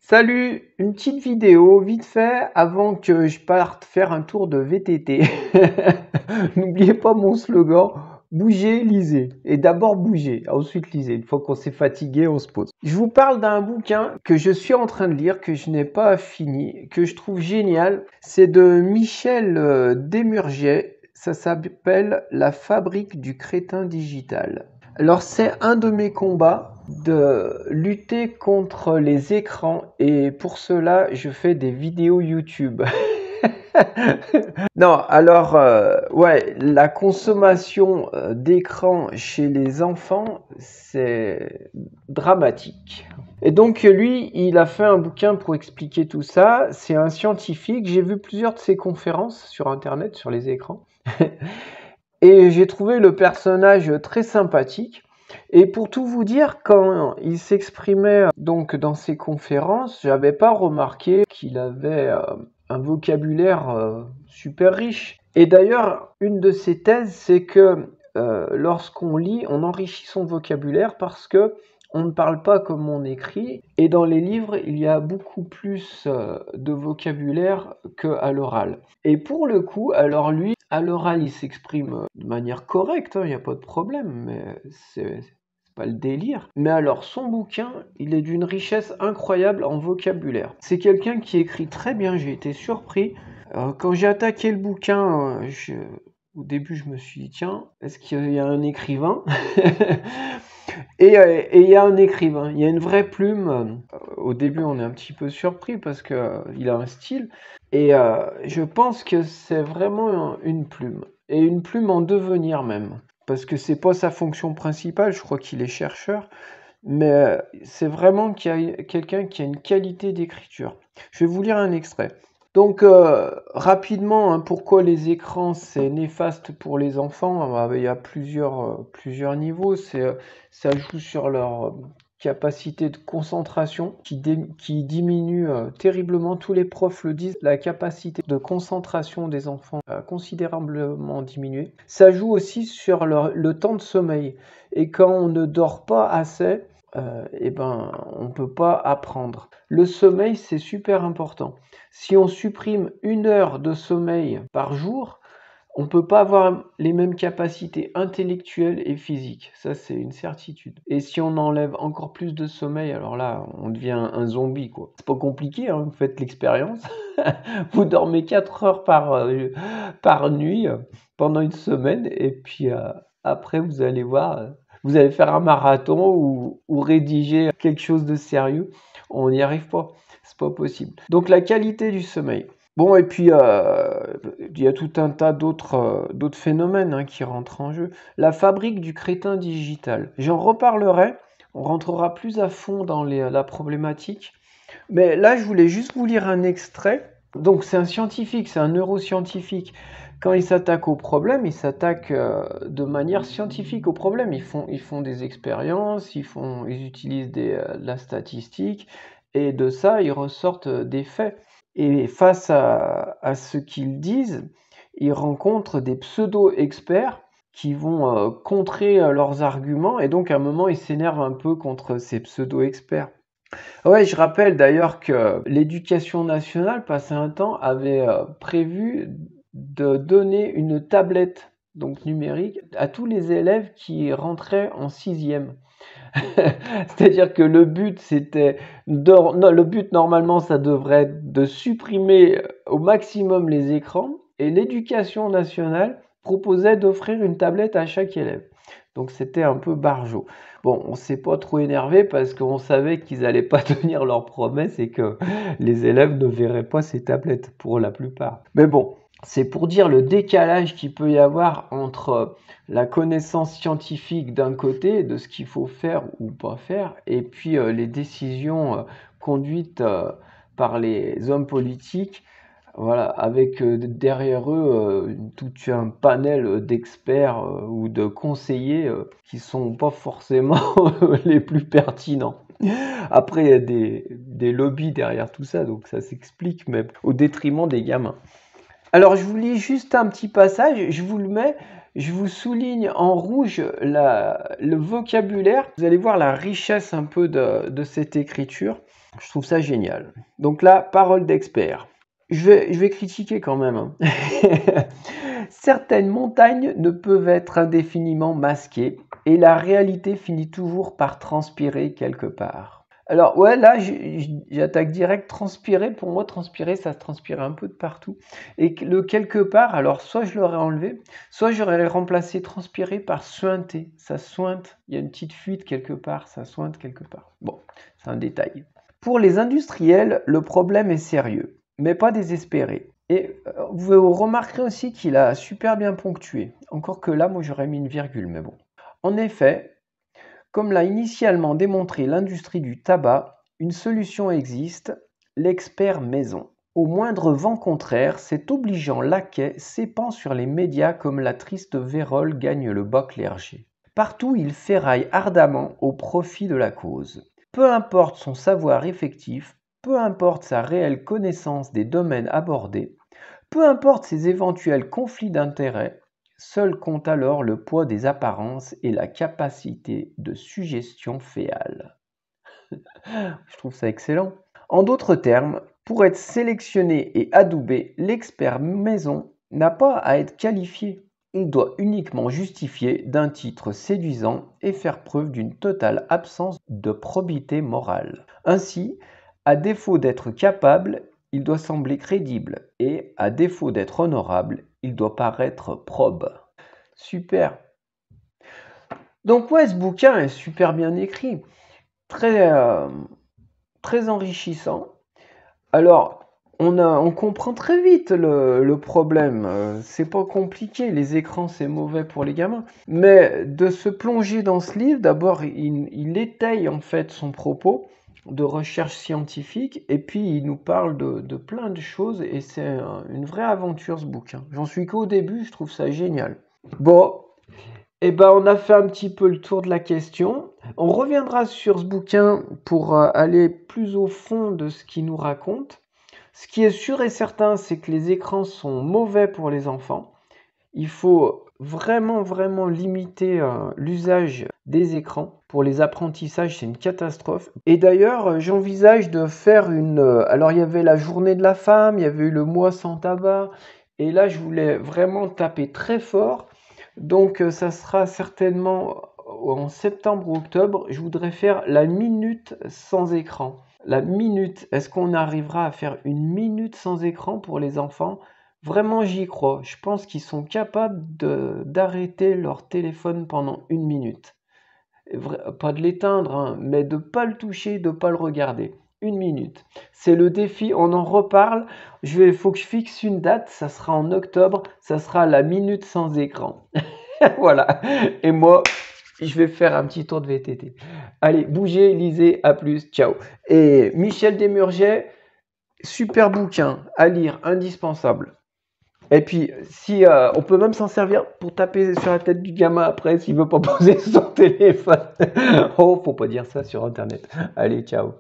Salut, une petite vidéo vite fait avant que je parte faire un tour de VTT. N'oubliez pas mon slogan, bougez, lisez. Et d'abord bougez, ensuite lisez. Une fois qu'on s'est fatigué, on se pose. Je vous parle d'un bouquin que je suis en train de lire, que je n'ai pas fini, que je trouve génial. C'est de Michel Desmurgier. Ça s'appelle La fabrique du crétin digital. Alors c'est un de mes combats de lutter contre les écrans et pour cela je fais des vidéos YouTube. Non, alors ouais, la consommation d'écran chez les enfants, c'est dramatique. Et donc lui, il a fait un bouquin pour expliquer tout ça. C'est un scientifique. J'ai vu plusieurs de ses conférences sur Internet, sur les écrans. Et j'ai trouvé le personnage très sympathique. Et pour tout vous dire, quand il s'exprimait donc dans ses conférences, j'avais pas remarqué qu'il avait un vocabulaire super riche. Et d'ailleurs, une de ses thèses, c'est que lorsqu'on lit, on enrichit son vocabulaire parce que on ne parle pas comme on écrit. Et dans les livres, il y a beaucoup plus de vocabulaire qu'à l'oral. Et pour le coup, alors lui, à l'oral, il s'exprime de manière correcte, il n'y a pas de problème, mais c'est pas le délire. Mais alors, son bouquin, il est d'une richesse incroyable en vocabulaire. C'est quelqu'un qui écrit très bien, j'ai été surpris. Quand j'ai attaqué le bouquin, au début, je me suis dit, tiens, est-ce qu'il y a un écrivain? Et il y a un écrivain, il y a une vraie plume. Au début, on est un petit peu surpris parce qu'il a un style. Et je pense que c'est vraiment une plume. Et une plume en devenir même. Parce que c'est pas sa fonction principale, je crois qu'il est chercheur. Mais c'est vraiment qu'il y a quelqu'un qui a une qualité d'écriture. Je vais vous lire un extrait. Donc rapidement, hein, pourquoi les écrans c'est néfaste pour les enfants? Il y a plusieurs niveaux. Ça joue sur leur capacité de concentration qui diminue terriblement. Tous les profs le disent, la capacité de concentration des enfants a considérablement diminué. Ça joue aussi sur le temps de sommeil. Et quand on ne dort pas assez, eh ben, on ne peut pas apprendre. Le sommeil, c'est super important. Si on supprime 1 heure de sommeil par jour, on ne peut pas avoir les mêmes capacités intellectuelles et physiques. Ça, c'est une certitude. Et si on enlève encore plus de sommeil, alors là, on devient un zombie, quoi. C'est pas compliqué, hein, vous faites l'expérience. Vous dormez 4 heures par nuit pendant une semaine, et puis après, vous allez voir, vous allez faire un marathon ou rédiger quelque chose de sérieux. On n'y arrive pas. C'est pas possible. Donc la qualité du sommeil. Bon, et puis il y a tout un tas d'autres phénomènes hein, qui rentrent en jeu. La fabrique du crétin digital. J'en reparlerai. On rentrera plus à fond dans la problématique. Mais là, je voulais juste vous lire un extrait. Donc c'est un scientifique, c'est un neuroscientifique. Quand il s'attaque au problème, il s'attaque de manière scientifique au problème. Ils font des expériences, ils utilisent de la statistique, et de ça, ils ressortent des faits. Et face à ce qu'ils disent, ils rencontrent des pseudo-experts qui vont contrer leurs arguments, et donc à un moment, ils s'énervent un peu contre ces pseudo-experts. Ouais, je rappelle d'ailleurs que l'éducation nationale, passé un temps, avait prévu de donner une tablette donc numérique à tous les élèves qui rentraient en 6e. C'est-à-dire que le but, le but normalement, ça devrait être de supprimer au maximum les écrans, et l'éducation nationale proposait d'offrir une tablette à chaque élève. Donc c'était un peu barjot. Bon, on s'est pas trop énervé parce qu'on savait qu'ils n'allaient pas tenir leurs promesses et que les élèves ne verraient pas ces tablettes pour la plupart. Mais bon, c'est pour dire le décalage qu'il peut y avoir entre la connaissance scientifique d'un côté de ce qu'il faut faire ou pas faire, et puis les décisions conduites par les hommes politiques, voilà, avec derrière eux tout un panel d'experts ou de conseillers qui sont pas forcément les plus pertinents. Après, il y a des lobbies derrière tout ça, donc ça s'explique, mais au détriment des gamins. Alors, je vous lis juste un petit passage, je vous le mets, je vous souligne en rouge le vocabulaire. Vous allez voir la richesse un peu de cette écriture. Je trouve ça génial. Donc là, parole d'expert. Je vais critiquer quand même, hein. Certaines montagnes ne peuvent être indéfiniment masquées et la réalité finit toujours par transpirer quelque part. Alors ouais, là j'attaque direct transpirer. Pour moi, transpirer, ça se transpire un peu de partout. Et le quelque part, alors soit je l'aurais enlevé, soit j'aurais remplacé transpirer par suinter. Ça suinte, il y a une petite fuite quelque part, ça suinte quelque part. Bon, c'est un détail. Pour les industriels, le problème est sérieux, mais pas désespéré. Et vous remarquerez aussi qu'il a super bien ponctué. Encore que là, moi j'aurais mis une virgule, mais bon. En effet, comme l'a initialement démontré l'industrie du tabac, une solution existe, l'expert maison. Au moindre vent contraire, cet obligeant laquais s'épand sur les médias comme la triste vérole gagne le bas clergé. Partout, il ferraille ardemment au profit de la cause. Peu importe son savoir effectif, peu importe sa réelle connaissance des domaines abordés, peu importe ses éventuels conflits d'intérêts, seul compte alors le poids des apparences et la capacité de suggestion féale. Je trouve ça excellent. En d'autres termes, pour être sélectionné et adoubé, l'expert maison n'a pas à être qualifié. Il doit uniquement justifier d'un titre séduisant et faire preuve d'une totale absence de probité morale. Ainsi, à défaut d'être capable, il doit sembler crédible et, à défaut d'être honorable, il doit paraître probe. Super. Donc ouais, ce bouquin est super bien écrit, très, très enrichissant. Alors, on comprend très vite le problème. C'est pas compliqué. Les écrans, c'est mauvais pour les gamins. Mais de se plonger dans ce livre, d'abord, il étaye en fait son propos de recherche scientifique et puis il nous parle de plein de choses et c'est une vraie aventure ce bouquin. J'en suis qu'au début, je trouve ça génial. Bon, eh ben, on a fait un petit peu le tour de la question. On reviendra sur ce bouquin pour aller plus au fond de ce qu'il nous raconte. Ce qui est sûr et certain, c'est que les écrans sont mauvais pour les enfants. Il faut vraiment, vraiment limiter l'usage des écrans. Pour les apprentissages, c'est une catastrophe. Et d'ailleurs, j'envisage de faire une... alors, il y avait la journée de la femme, il y avait eu le mois sans tabac. Et là, je voulais vraiment taper très fort. Donc, ça sera certainement en septembre ou octobre. Je voudrais faire la minute sans écran. La minute, est-ce qu'on arrivera à faire une minute sans écran pour les enfants? Vraiment, j'y crois. Je pense qu'ils sont capables d'arrêter leur téléphone pendant une minute. Pas de l'éteindre, hein, mais de ne pas le toucher, de ne pas le regarder. Une minute. C'est le défi, on en reparle. Faut que je fixe une date, ça sera en octobre, ça sera la minute sans écran. Voilà. Et moi, je vais faire un petit tour de VTT. Allez, bougez, lisez, à plus, ciao. Et Michel Desmurget, super bouquin à lire, indispensable. Et puis, si on peut même s'en servir pour taper sur la tête du gamin après s'il veut pas poser son téléphone. Oh, faut pas dire ça sur Internet. Allez, ciao.